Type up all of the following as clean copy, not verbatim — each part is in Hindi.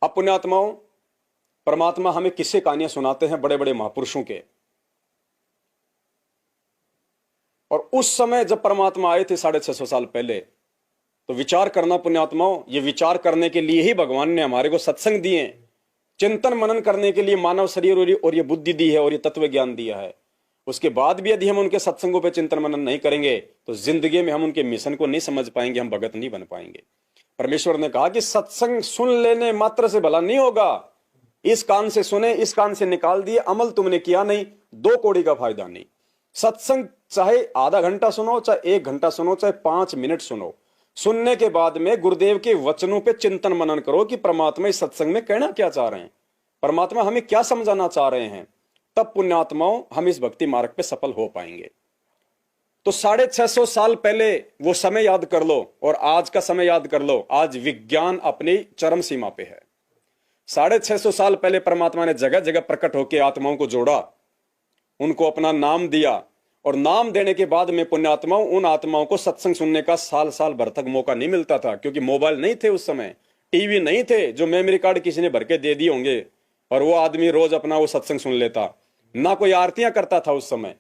अब पुण्यात्माओं, परमात्मा हमें किस्से कहानियां सुनाते हैं बड़े बड़े महापुरुषों के। और उस समय जब परमात्मा आए थे 650 साल पहले, तो विचार करना पुण्यात्माओं, ये विचार करने के लिए ही भगवान ने हमारे को सत्संग दिए, चिंतन मनन करने के लिए मानव शरीर और ये बुद्धि दी है और ये तत्व ज्ञान दिया है। उसके बाद भी यदि हम उनके सत्संगों पे चिंतन मनन नहीं करेंगे तो जिंदगी में हम उनके मिशन को नहीं समझ पाएंगे, हम भगत नहीं बन पाएंगे। परमेश्वर ने कहा कि सत्संग सुन लेने मात्र से भला नहीं होगा, इस कान से सुने इस कान से निकाल दिए, अमल तुमने किया नहीं, 2 कौड़ी का फायदा नहीं। सत्संग चाहे आधा घंटा सुनो, चाहे 1 घंटा सुनो, चाहे 5 मिनट सुनो, सुनने के बाद में गुरुदेव के वचनों पे चिंतन मनन करो कि परमात्मा इस सत्संग में कहना क्या चाह रहे हैं, परमात्मा हमें क्या समझाना चाह रहे हैं। तब पुण्यात्माओं हम इस भक्ति मार्ग पे सफल हो पाएंगे। तो 650 साल पहले वो समय याद कर लो और आज का समय याद कर लो। आज विज्ञान अपनी चरम सीमा पे है। 650 साल पहले परमात्मा ने जगह जगह प्रकट होकर आत्माओं को जोड़ा, उनको अपना नाम दिया, और नाम देने के बाद में पुण्यात्माओं उन आत्माओं को सत्संग सुनने का साल साल भर तक मौका नहीं मिलता था, क्योंकि मोबाइल नहीं थे उस समय, टीवी नहीं थे जो मेमोरी कार्ड किसी ने भर के दे दिए होंगे और वो आदमी रोज अपना वो सत्संग सुन लेता। ना कोई आरतियां करता था उस समय,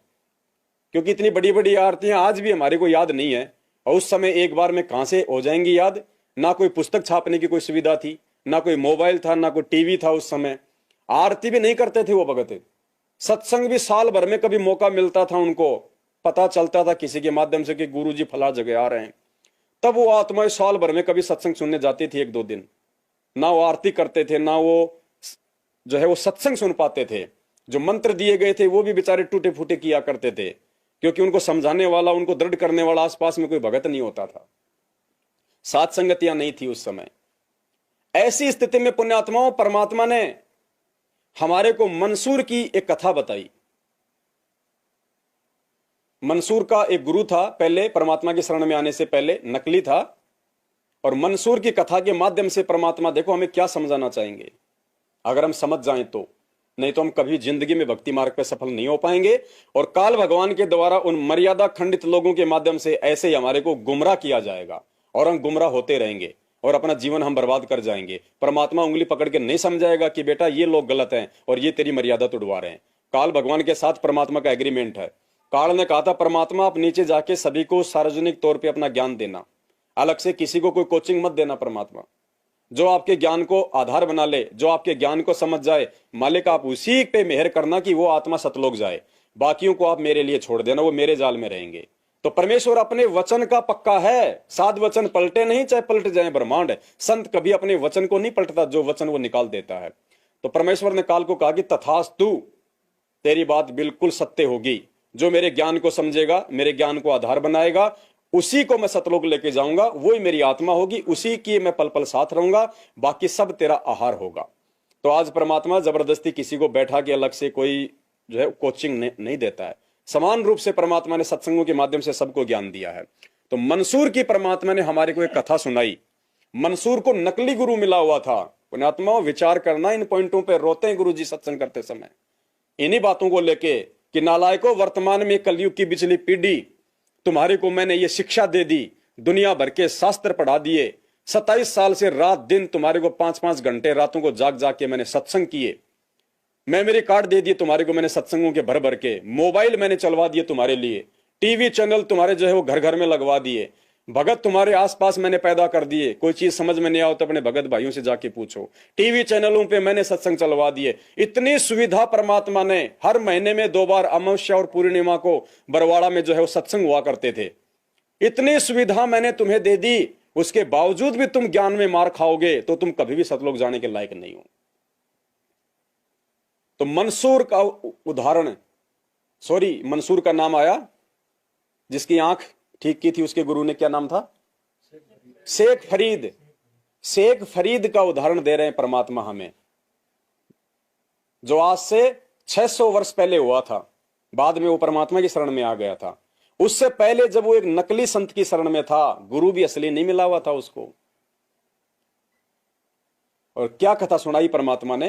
क्योंकि इतनी बड़ी बड़ी आरतियां आज भी हमारे को याद नहीं है, और उस समय एक बार में कहां से हो जाएंगी याद। ना कोई पुस्तक छापने की कोई सुविधा थी, ना कोई मोबाइल था, ना कोई टीवी था उस समय। आरती भी नहीं करते थे वो भगत। सत्संग भी साल भर में कभी मौका मिलता था, उनको पता चलता था किसी के माध्यम से कि गुरुजी फला जगह आ रहे हैं, तब वो आत्माएं साल भर में कभी सत्संग सुनने जाती थी 1-2 दिन। ना वो आरती करते थे, ना वो जो है वो सत्संग सुन पाते थे। जो मंत्र दिए गए थे वो भी बेचारे टूटे फूटे किया करते थे, क्योंकि उनको समझाने वाला, उनको दृढ़ करने वाला आसपास में कोई भगत नहीं होता था, सात संगतियां नहीं थी उस समय। ऐसी स्थिति में पुण्यात्माओं परमात्मा ने हमारे को मंसूर की एक कथा बताई। मंसूर का एक गुरु था पहले, परमात्मा की शरण में आने से पहले नकली था, और मंसूर की कथा के माध्यम से परमात्मा देखो हमें क्या समझाना चाहेंगे, अगर हम समझ जाएं तो। नहीं तो हम कभी जिंदगी में भक्ति मार्ग पर सफल नहीं हो पाएंगे, और काल भगवान के द्वारा उन मर्यादा खंडित लोगों के माध्यम से ऐसे ही हमारे को गुमराह किया जाएगा, और हम गुमराह होते रहेंगे और अपना जीवन हम बर्बाद कर जाएंगे। परमात्मा उंगली पकड़ के नहीं समझाएगा कि बेटा ये लोग गलत हैं और ये तेरी मर्यादा तोड़वा रहे हैं। काल भगवान के साथ परमात्मा का एग्रीमेंट है। काल ने कहा था परमात्मा आप नीचे जाके सभी को सार्वजनिक तौर पे अपना ज्ञान देना, अलग से किसी को कोई कोचिंग मत देना। परमात्मा जो आपके ज्ञान को आधार बना ले, जो आपके ज्ञान को समझ जाए, मालिक आप उसी पे मेहर करना कि वो आत्मा सतलोक जाए, बाकियों को आप मेरे लिए छोड़ देना, वो मेरे जाल में रहेंगे। तो परमेश्वर अपने वचन का पक्का है, साध वचन पलटे नहीं, चाहे पलट जाए ब्रह्मांड। संत कभी अपने वचन को नहीं पलटता, जो वचन वो निकाल देता है। तो परमेश्वर ने काल को कहा कि तथास्तु, तेरी बात बिल्कुल सत्य होगी। जो मेरे ज्ञान को समझेगा, मेरे ज्ञान को आधार बनाएगा, उसी को मैं सतलोक लेके जाऊंगा, वही मेरी आत्मा होगी, उसी की मैं पल पल साथ रहूंगा, बाकी सब तेरा आहार होगा। तो आज परमात्मा जबरदस्ती किसी को बैठा के अलग से कोई जो है कोचिंग नहीं देता है। समान रूप से परमात्मा ने सत्संगों के माध्यम से सबको ज्ञान दिया है। तो मंसूर की परमात्मा ने हमारे को एक कथा सुनाई। मंसूर को नकली गुरु मिला हुआ था। पुण्यात्मा विचार करना इन पॉइंटों पे, रोते हैं गुरु जी सत्संग करते समय इन्हीं बातों को लेके कि नालायकों, वर्तमान में कलयुग की बिचली पीढ़ी, तुम्हारे को मैंने ये शिक्षा दे दी, दुनिया भर के शास्त्र पढ़ा दिए, 27 साल से रात दिन तुम्हारे को 5-5 घंटे रातों को जाग जाग के मैंने सत्संग किए, मैं मेरे कार्ड दे दिए तुम्हारे को मैंने सत्संगों के भर भर के, मोबाइल मैंने चलवा दिए तुम्हारे लिए, टीवी चैनल तुम्हारे जो है वो घर घर में लगवा दिए, भगत तुम्हारे आसपास मैंने पैदा कर दिए। कोई चीज समझ में नहीं आओ तो अपने भगत भाइयों से जाके पूछो। टीवी चैनलों पे मैंने सत्संग चलवा दिए। इतनी सुविधा परमात्मा ने, हर महीने में 2 बार अमावस्या और पूर्णिमा को बरवाड़ा में जो है वो सत्संग हुआ करते थे। इतनी सुविधा मैंने तुम्हें दे दी, उसके बावजूद भी तुम ज्ञान में मार खाओगे तो तुम कभी भी सतलोक जाने के लायक नहीं हो। तो मंसूर का उदाहरण, मंसूर का नाम आया, जिसकी आंख ठीक की थी उसके गुरु ने क्या नाम था? शेख फरीद। शेख फरीद का उदाहरण दे रहे हैं परमात्मा हमें, जो आज से 600 वर्ष पहले हुआ था। बाद में वो परमात्मा की शरण में आ गया था। उससे पहले जब वो एक नकली संत की शरण में था, गुरु भी असली नहीं मिला हुआ था उसको। और क्या कथा सुनाई परमात्मा ने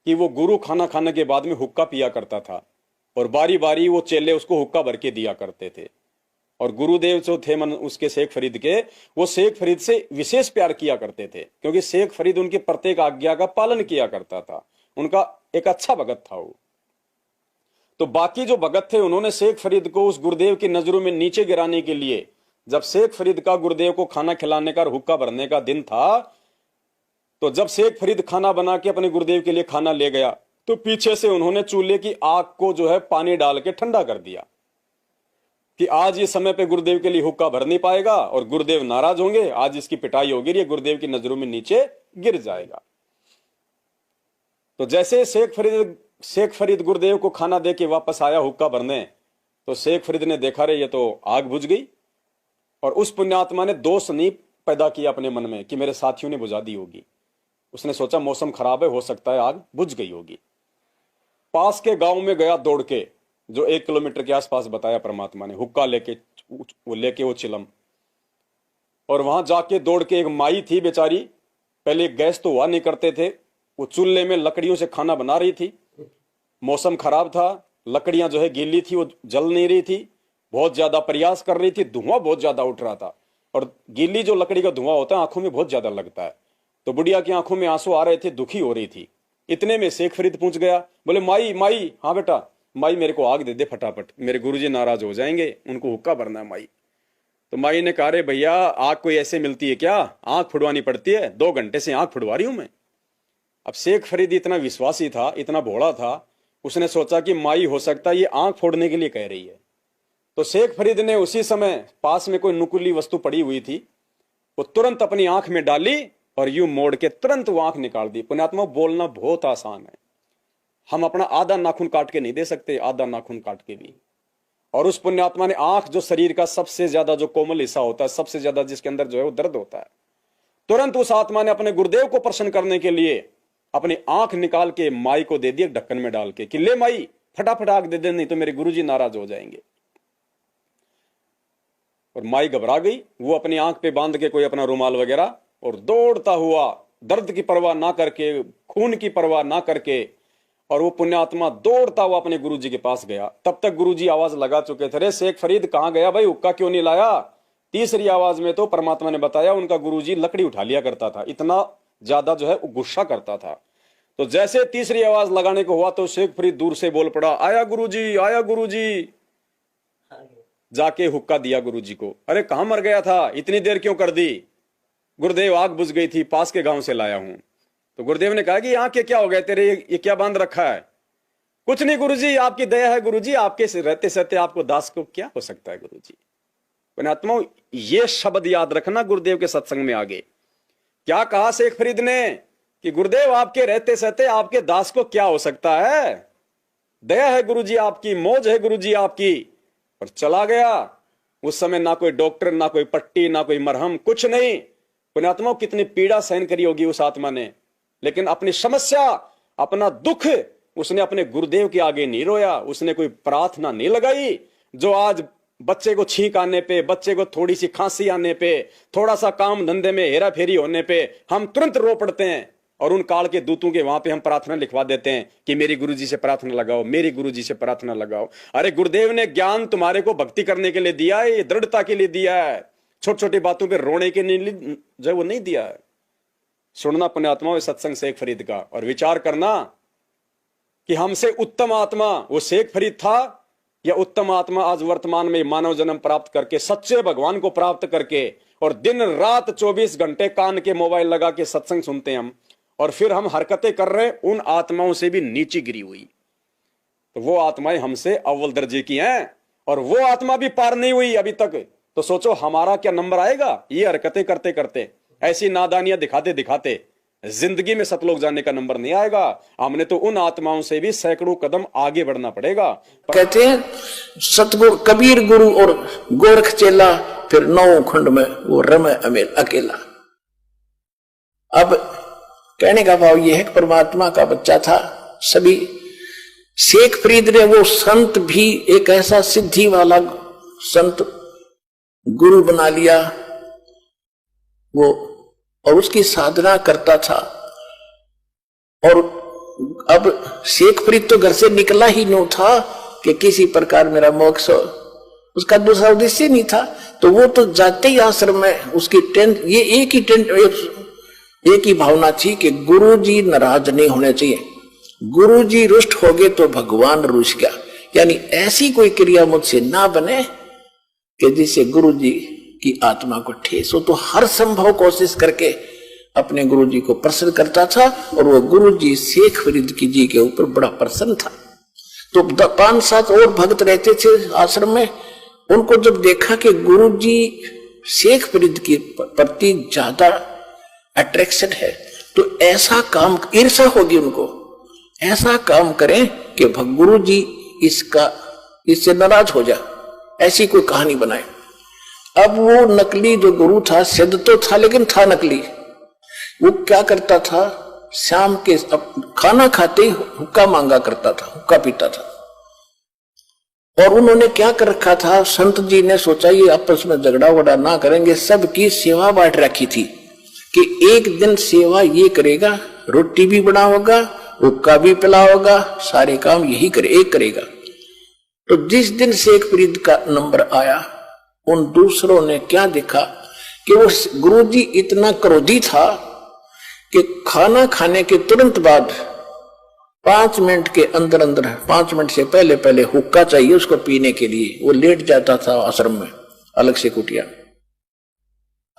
कि वो गुरु खाना खाने के बाद में हुक्का पिया करता था और बारी बारी वो चेले उसको हुक्का भर के दिया करते थे। और गुरुदेव जो थे मन उसके शेख फरीद के, वो शेख फरीद से विशेष प्यार किया करते थे, क्योंकि शेख फरीद उनकी प्रत्येक आज्ञा का पालन किया करता था। उनका एक अच्छा भगत था वो। तो बाकी जो भगत थे उन्होंने शेख फरीद को उस गुरुदेव की नजरों में नीचे गिराने के लिए, जब शेख फरीद का गुरुदेव को खाना खिलाने का, हुक्का भरने का दिन था, तो जब शेख फरीद खाना बना के अपने गुरुदेव के लिए खाना ले गया, तो पीछे से उन्होंने चूल्हे की आग को जो है पानी डाल के ठंडा कर दिया कि आज ये समय पे गुरुदेव के लिए हुक्का भर नहीं पाएगा और गुरुदेव नाराज होंगे, आज इसकी पिटाई होगी, ये गुरुदेव की नजरों में नीचे गिर जाएगा। तो जैसे शेख फरीद गुरुदेव को खाना दे के वापस आया हुक्का भरने, तो शेख फरीद ने देखा रे ये तो आग बुझ गई, और उस पुण्यात्मा ने दोष नहीं पैदा किया अपने मन में कि मेरे साथियों ने बुझा दी होगी। उसने सोचा मौसम खराब है, हो सकता है आग बुझ गई होगी। पास के गांव में गया दौड़ के, जो 1 किलोमीटर के आसपास बताया परमात्मा ने, हुक्का लेके वो चिलम, और वहां जाके दौड़ के एक माई थी बेचारी, पहले गैस तो हुआ नहीं करते थे, वो चूल्हे में लकड़ियों से खाना बना रही थी। मौसम खराब था, लकड़ियां जो है गीली थी, वो जल नहीं रही थी, बहुत ज्यादा प्रयास कर रही थी, धुआं बहुत ज्यादा उठ रहा था, और गीली जो लकड़ी का धुआं होता है आंखों में बहुत ज्यादा लगता है। तो बुढ़िया की आंखों में आंसू आ रहे थे, दुखी हो रही थी। इतने में शेख फरीद पहुंच गया, बोले माई माई, हाँ बेटा, माई मेरे को आग दे दे फटाफट, मेरे गुरुजी नाराज हो जाएंगे, उनको हुक्का भरना है माई। तो माई ने कहा रे भैया, आग कोई ऐसे मिलती है क्या, आंख फुड़वानी पड़ती है, 2 घंटे से आंख फुड़वा रही हूं मैं। अब शेख फरीद इतना विश्वासी था, इतना भोला था, उसने सोचा कि माई हो सकता है ये आंख फोड़ने के लिए कह रही है। तो शेख फरीद ने उसी समय पास में कोई नुकीली वस्तु पड़ी हुई थी, वो तुरंत अपनी आंख में डाली और यूं मोड़ के तुरंत वो आंख निकाल दी। पुण्यात्मा, बोलना बहुत आसान है, हम अपना आधा नाखून काट के नहीं दे सकते, आधा नाखून काट के भी। और उस पुण्यात्मा ने आंख, जो शरीर का सबसे ज्यादा जो कोमल हिस्सा होता है, सबसे ज्यादा जिसके अंदर जो है वो दर्द होता है, तुरंत उस आत्मा ने अपने गुरुदेव को प्रसन्न करने के लिए अपनी आंख निकाल के माई को दे दिया ढक्कन में डाल के कि ले माई फटाफट आग दे दे, नहीं तो मेरे गुरुजी नाराज हो जाएंगे। और माई घबरा गई, वो अपनी आंख पे बांध के कोई अपना रुमाल वगैरह, और दौड़ता हुआ, दर्द की परवाह ना करके, खून की परवाह ना करके, और वो पुण्यात्मा दौड़ता हुआ अपने गुरुजी के पास गया। तब तक गुरुजी आवाज लगा चुके थे, रे शेख फरीद कहां गया भाई, हुक्का क्यों नहीं लाया। तीसरी आवाज में तो परमात्मा ने बताया उनका गुरुजी लकड़ी उठा लिया करता था, इतना ज्यादा जो है गुस्सा करता था। तो जैसे तीसरी आवाज लगाने को हुआ तो शेख फरीद दूर से बोल पड़ा, आया गुरुजी, आया गुरुजी। जाके हुक्का दिया गुरुजी को। अरे कहां मर गया था, इतनी देर क्यों कर दी। गुरुदेव आग बुझ गई थी, पास के गांव से लाया हूं। तो गुरुदेव ने कहा कि आंख के क्या हो गया तेरे, ये क्या बांध रखा है। कुछ नहीं गुरुजी, आपकी दया है गुरुजी, आपके रहते सहते आपको दास को क्या हो सकता है गुरुजी। पुण्यात्मा, ये शब्द याद रखना गुरुदेव के सत्संग में आगे क्या कहा शेख फरीद ने कि गुरुदेव आपके रहते सहते आपके दास को क्या हो सकता है, दया है गुरुजी आपकी, मौज है गुरुजी आपकी। और चला गया। उस समय ना कोई डॉक्टर, ना कोई पट्टी, ना कोई मरहम, कुछ नहीं। पुण्यात्मा, कितनी पीड़ा सहन करी होगी उस आत्मा ने, लेकिन अपनी समस्या, अपना दुख उसने अपने गुरुदेव के आगे नहीं रोया, उसने कोई प्रार्थना नहीं लगाई। जो आज बच्चे को छींक आने पे, बच्चे को थोड़ी सी खांसी आने पे, थोड़ा सा काम धंधे में हेरा फेरी होने पे हम तुरंत रो पड़ते हैं, और उन काल के दूतों के वहां पे हम प्रार्थना लिखवा देते हैं कि मेरी गुरुजी से प्रार्थना लगाओ, मेरी गुरुजी से प्रार्थना लगाओ। अरे गुरुदेव ने ज्ञान तुम्हारे को भक्ति करने के लिए दिया है, दृढ़ता के लिए दिया है, छोटी छोटी बातों पे रोने के लिए जो वो नहीं दिया है। सुनना पुण्यात्माओं सत्संग शेख फरीद का, और विचार करना कि हमसे उत्तम आत्मा वो शेख फरीद था, या उत्तम आत्मा आज वर्तमान में मानव जन्म प्राप्त करके, सच्चे भगवान को प्राप्त करके, और दिन रात 24 घंटे कान के मोबाइल लगा के सत्संग सुनते हैं हम, और फिर हम हरकतें कर रहे हैं उन आत्माओं से भी नीचे गिरी हुई। तो वो आत्माएं हमसे अव्वल दर्जे की हैं, और वो आत्मा भी पार नहीं हुई अभी तक। तो सोचो हमारा क्या नंबर आएगा ये हरकतें करते करते, ऐसी नादानियां दिखाते दिखाते। जिंदगी में सतलोक जाने का नंबर नहीं आएगा। हमने तो उन आत्माओं से भी सैकड़ों कदम आगे बढ़ना पड़ेगा। कहते हैं सतगुरु कबीर गुरु और गोरख चेला, फिर 9 खंड में वो रमे अमेल अकेला। अब कहने का भाव यह है कि परमात्मा का बच्चा था। सभी शेख फरीद ने वो संत भी एक ऐसा सिद्धि वाला संत गुरु बना लिया वो, और उसकी साधना करता था। और अब शेख फरीद तो घर से निकला ही नहीं था कि किसी प्रकार मेरा मोक्ष हो। उसका दूसरा उद्देश्य नहीं था। तो वो तो जाते ही आश्रम में उसकी टेंट, ये एक ही भावना थी कि गुरु जी नाराज नहीं होने चाहिए, गुरु जी रुष्ट हो गए तो भगवान रुष्ट गया, यानी ऐसी कोई क्रिया मुझसे ना बने कि जिससे गुरु जी की आत्मा को ठेस हो। तो हर संभव कोशिश करके अपने गुरु जी को प्रसन्न करता था, और वो गुरु जी शेख फरीद की जी के ऊपर बड़ा प्रसन्न था। तो 5-7 और भक्त रहते थे आश्रम में। उनको जब देखा कि गुरु जी शेख फरीद के प्रति ज्यादा अट्रैक्शन है, तो ऐसा काम, ईर्ष्या होगी उनको, ऐसा काम करें कि गुरु जी इससे नाराज हो जाए, ऐसी कोई कहानी बनाए। अब वो नकली जो गुरु था, सिद्ध तो था लेकिन था नकली, वो क्या करता था, शाम के खाना खाते ही हुक्का मांगा करता था, हुक्का पीता था। और उन्होंने क्या कर रखा था, संत जी ने सोचा ये आपस में झगड़ा वगड़ा ना करेंगे, सबकी सेवा बांट रखी थी कि एक दिन सेवा ये करेगा, रोटी भी बनाओगा, हुक्का भी पिलाओगा, सारे काम यही एक करेगा। तो जिस दिन शेख फरीद का नंबर आया, उन दूसरों ने क्या देखा कि वो गुरुजी इतना क्रोधी था कि खाना खाने के तुरंत बाद 5 मिनट के अंदर 5 मिनट से पहले हुक्का चाहिए उसको पीने के लिए। वो लेट जाता था आश्रम में अलग से कुटिया।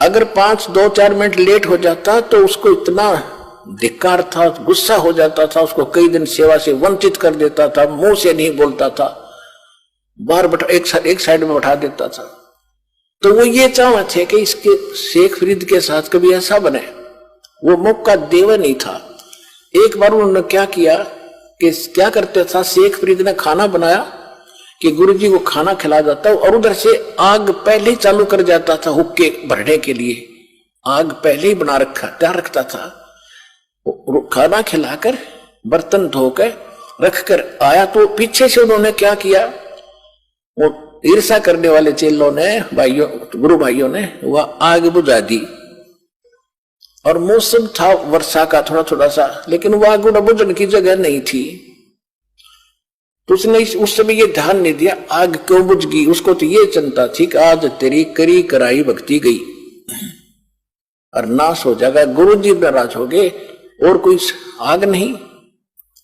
अगर 2-4 मिनट लेट हो जाता तो उसको इतना धिक्कार था, गुस्सा हो जाता था, उसको कई दिन सेवा से वंचित कर देता था, मुंह से नहीं बोलता था, बाहर एक साइड में बैठा देता था। तो वो ये चाहते थे कि इसके शेख फरीद के साथ कभी ऐसा बने, वो मौका देवा नहीं था। एक बार उन्होंने क्या किया कि क्या करते था, शेख फरीद ने खाना बनाया कि गुरुजी को खाना खिला जाता, और उधर से आग पहले ही चालू कर जाता था हुक्के भरने के लिए, आग पहले ही बना तैयार रखता था। खाना खिलाकर बर्तन धोकर रखकर आया, तो पीछे से उन्होंने क्या किया, वो ईर्ष्या करने वाले चेलों ने, गुरु भाइयों ने वह आग बुझा दी। और मौसम था वर्षा का थोड़ा सा, लेकिन वह आग बुझने की जगह नहीं थी। तो उसने उस समय ये ध्यान नहीं दिया आग क्यों बुझ गई। उसको तो ये चिंता थी कि आज तेरी करी कराई भक्ति गई और नाश हो जाएगा, गुरु जी नाराज हो गए, और कोई आग नहीं,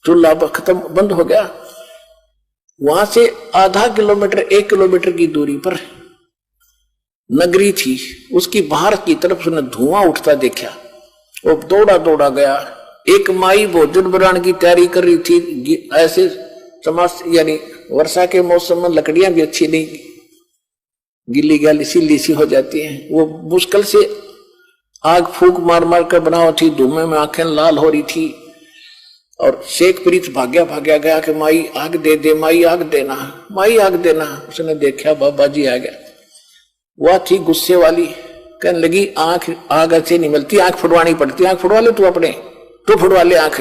चूल्हा खत्म, बंद हो गया। वहां से आधा किलोमीटर 1 किलोमीटर की दूरी पर नगरी थी, उसकी बाहर की तरफ उसने धुआं उठता देखा। वो दौड़ा गया। एक माई भोजन बनाने की तैयारी कर रही थी। ऐसे यानी वर्षा के मौसम में लकड़ियां भी अच्छी नहीं, गिल्ली गैली सीली सी हो जाती हैं। वो मुश्किल से आग फूंक मार कर बनाओ थी, धुएं में आंखें लाल हो रही थी। और शेख फरीद भाग्या गया कि माई आग दे दे, माई आग देना, माई आग देना। उसने देखा बाबा जी आ गया। वह थी गुस्से वाली, कहने लगी आग अच्छी नहीं मिलती, आंख फुड़वानी पड़ती, आंख फुड़वा ले तू अपने, तू फुड़वा ले आंख।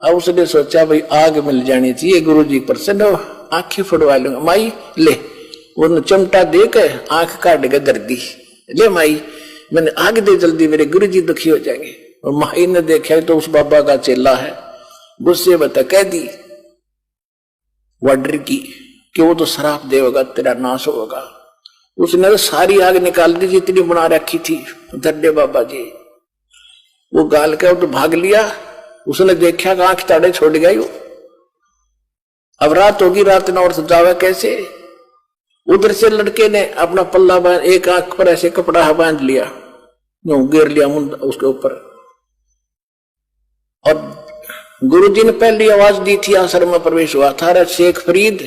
अब उसने सोचा भाई आग मिल जानी चाहिए, गुरु जी प्रसन्न हो, आंखें फुड़वा लूंगा। माई ले, वो चिमटा दे के आंख काट के कर दी, ले माई मैंने आग दे जल्दी, मेरे गुरु जी दुखी हो जाएंगे। और माई ने देखा तो उस बाबा का चेला है, गुस्से बता कह दी वाडर की कि वो तो शराब देगा, तेरा नाश होगा। उसने तो सारी आग निकाल दी जितनी बना रखी थी। धड्डे बाबा जी वो गाल के तो भाग लिया। उसने देखा कि आंख ताड़े छोड़ गई। अब रात होगी, रात न और जावे कैसे। उधर से लड़के ने अपना पल्ला बांध, एक आंख पर ऐसे कपड़ा बांध लिया, गिर लिया मुंड उसके ऊपर। और गुरुजी ने पहली आवाज दी थी, आश्रम में प्रवेश हुआ था, अरे शेख फरीद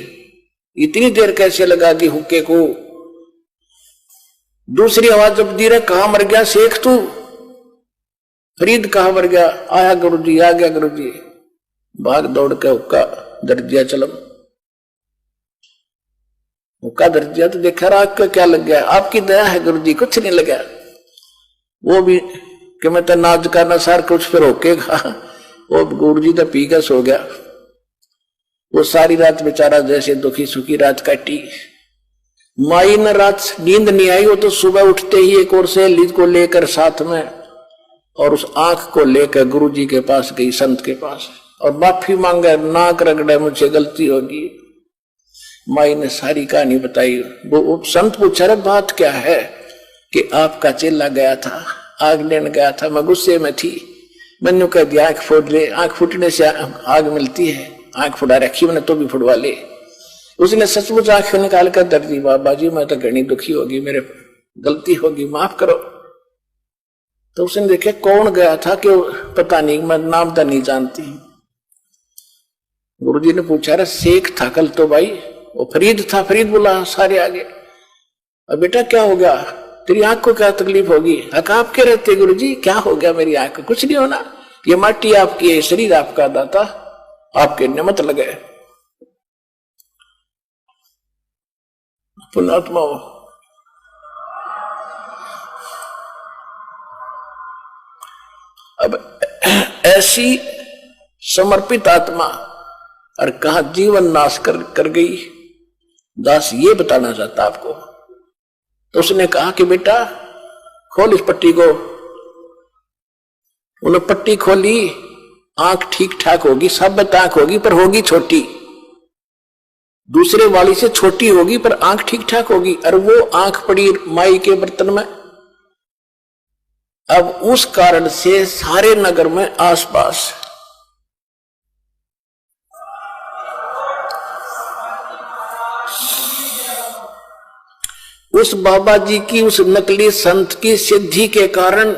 इतनी देर कैसे लगा दी हुक्के को। दूसरी आवाज जब दी रहे, कहां मर गया शेख तू, फरीद कहां मर गया। आया गुरुजी, आ गया गुरुजी। भाग दौड़ के हुक्का धर दिया चलम। हुक्का धर दिया तो देखा राग का क्या लग गया। आपकी दया है गुरुजी, कुछ नहीं लगा। वो भी कि मैं तो नाज का नसार कुछ फिर रोकेगा। वो गुरुजी तो पी के सो गया। वो सारी रात बेचारा जैसे दुखी सुखी रात काटी। माई ने रात नींद नहीं आई। वो तो सुबह उठते ही एक और सहेली को लेकर साथ में और उस आंख को लेकर गुरुजी के पास गई, संत के पास, और माफी मांगे, नाक रगड़े, मुझसे गलती होगी। माई ने सारी कहानी बताई। वो संत पूछा रे बात क्या है कि आपका चेला गया था, आग लेने गया था, मैं गुस्से में थी, मैंने कह दिया आंख फोड़ ले, आंख फूटने से आग मिलती है, आंख फुड़ा रखी मैंने तो भी फुड़वा ले। उसने सचमुच आंख निकाल कर दर दी, बाबा जी मैं तो घनी दुखी होगी, मेरे गलती होगी, माफ करो। तो उसने देखे कौन गया था कि पता नहीं, मैं नाम तो नहीं जानती। गुरुजी ने पूछा रे शेख था कल तो भाई, वो फरीद था, फरीद बोला सारे आगे। अब बेटा क्या हो गया, तेरी आंख को क्या तकलीफ होगी? हक आपके रहते गुरुजी, क्या हो गया मेरी आंख को? कुछ नहीं होना, ये माटी आपकी है, शरीर आपका दाता, आपके नियमत लगे। पुण्यात्मा अब ऐसी समर्पित आत्मा और कहा जीवन नाश कर गई। दास ये बताना चाहता आपको। तो उसने कहा कि बेटा खोल इस पट्टी को। उन्होंने पट्टी खोली, आंख ठीक ठाक होगी, साबित आंख होगी पर होगी छोटी, दूसरे वाली से छोटी होगी पर आंख ठीक ठाक होगी। और वो आंख पड़ी माई के बर्तन में। अब उस कारण से सारे नगर में आसपास उस बाबा जी की, उस नकली संत की सिद्धि के कारण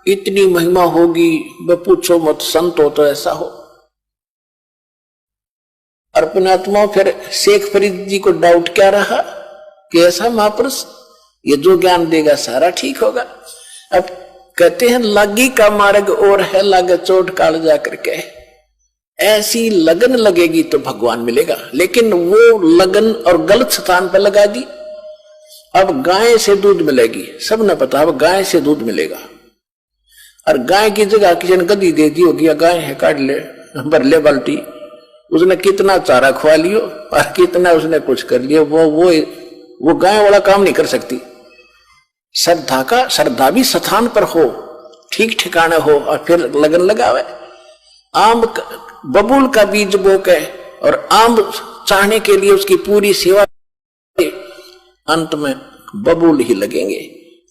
इतनी महिमा होगी, वे पूछो मत, संत हो तो ऐसा हो। और पुण्यात्मा फिर शेख फरीद जी को डाउट क्या रहा कि ऐसा महापुरुष ये जो ज्ञान देगा सारा ठीक होगा। अब कहते हैं लागी का मार्ग और है लागे चोट काल जा करके, ऐसी लगन लगेगी तो भगवान मिलेगा। लेकिन वो लगन और गलत स्थान पर लगा दी। अब गाय से दूध मिलेगी, सब ने पता, अब गाय से दूध मिलेगा। और गाय की जगह किसी ने गधी दे दी होगी, गाय है काट ले, भर ले बाल्टी, उसने कितना चारा खुआ लियो और कितना उसने कुछ कर लिया, वो गाय वाला काम नहीं कर सकती। श्रद्धा भी स्थान पर हो, ठीक ठिकाने हो और फिर लगन लगावे। आम बबूल का बीज बो के और आम चाहने के लिए उसकी पूरी सेवा, अंत में बबूल ही लगेंगे,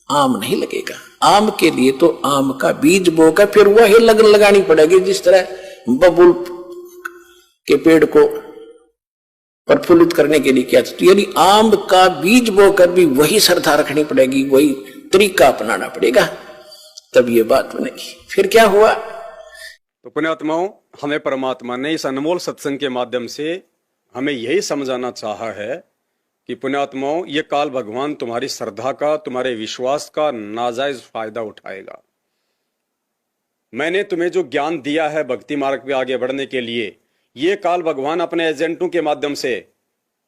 आम नहीं लगेगा। आम के लिए तो आम का बीज बो कर फिर वही लगन लगानी पड़ेगी, जिस तरह बबूल के पेड़ को प्रफुल्लित करने के लिए किया था। तो यानी आम का बीज बोकर भी वही श्रद्धा रखनी पड़ेगी, वही तरीका अपनाना पड़ेगा, तब ये बात बनेगी। फिर क्या हुआ? तो पुण्यात्माओं, हमें परमात्मा ने इस अनमोल सत्संग के माध्यम से हमें यही समझाना चाहा है कि पुण्यात्माओं, ये काल भगवान तुम्हारी श्रद्धा का, तुम्हारे विश्वास का नाजायज फायदा उठाएगा। मैंने तुम्हें जो ज्ञान दिया है भक्ति मार्ग पे आगे बढ़ने के लिए, ये काल भगवान अपने एजेंटों के माध्यम से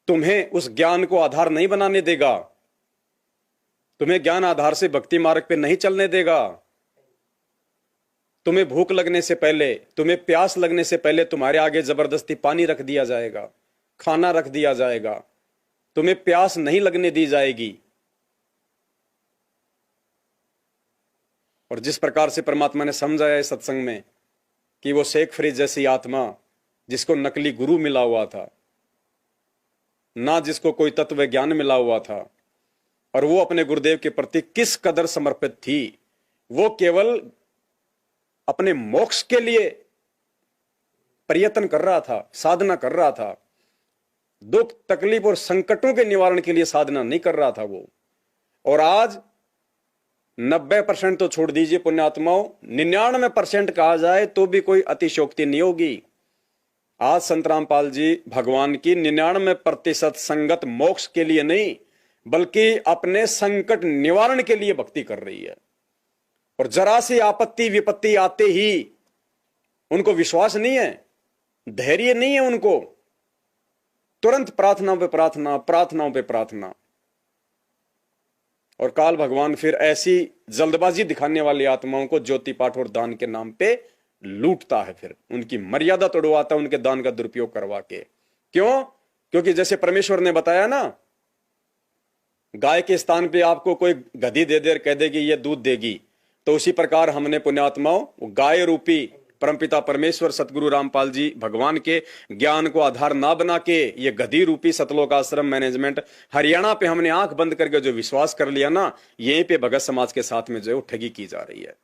तुम्हें उस ज्ञान को आधार नहीं बनाने देगा, तुम्हें ज्ञान आधार से भक्ति मार्ग पे नहीं चलने देगा। तुम्हें भूख लगने से पहले, तुम्हें प्यास लगने से पहले तुम्हारे आगे जबरदस्ती पानी रख दिया जाएगा, खाना रख दिया जाएगा, तुम्हें प्यास नहीं लगने दी जाएगी। और जिस प्रकार से परमात्मा ने समझाया इस सत्संग में कि वो शेख फरीद जैसी आत्मा जिसको नकली गुरु मिला हुआ था, ना जिसको कोई तत्व ज्ञान मिला हुआ था, और वो अपने गुरुदेव के प्रति किस कदर समर्पित थी। वो केवल अपने मोक्ष के लिए प्रयत्न कर रहा था, साधना कर रहा था, दुख तकलीफ और संकटों के निवारण के लिए साधना नहीं कर रहा था वो। और आज 90% तो छोड़ दीजिए पुण्यात्माओं, 99% कहा जाए तो भी कोई अतिशयोक्ति नहीं होगी। आज संत रामपाल जी भगवान की 99% संगत मोक्ष के लिए नहीं, बल्कि अपने संकट निवारण के लिए भक्ति कर रही है। और जरा सी आपत्ति विपत्ति आते ही उनको विश्वास नहीं है, धैर्य नहीं है उनको, तुरंत प्रार्थना पे प्रार्थना, प्रार्थनाओं पे प्रार्थना। और काल भगवान फिर ऐसी जल्दबाजी दिखाने वाली आत्माओं को ज्योति पाठ और दान के नाम पे लूटता है, फिर उनकी मर्यादा तोड़वाता है, उनके दान का दुरुपयोग करवा के। क्यों? क्योंकि जैसे परमेश्वर ने बताया ना, गाय के स्थान पे आपको कोई गधी दे दे कह देगी ये दूध देगी, तो उसी प्रकार हमने पुण्यात्माओं गाय रूपी परमपिता परमेश्वर सतगुरु रामपाल जी भगवान के ज्ञान को आधार ना बना के ये गधी रूपी सतलोक आश्रम मैनेजमेंट हरियाणा पे हमने आंख बंद करके जो विश्वास कर लिया ना, यहीं पे भगत समाज के साथ में जो है वो ठगी की जा रही है।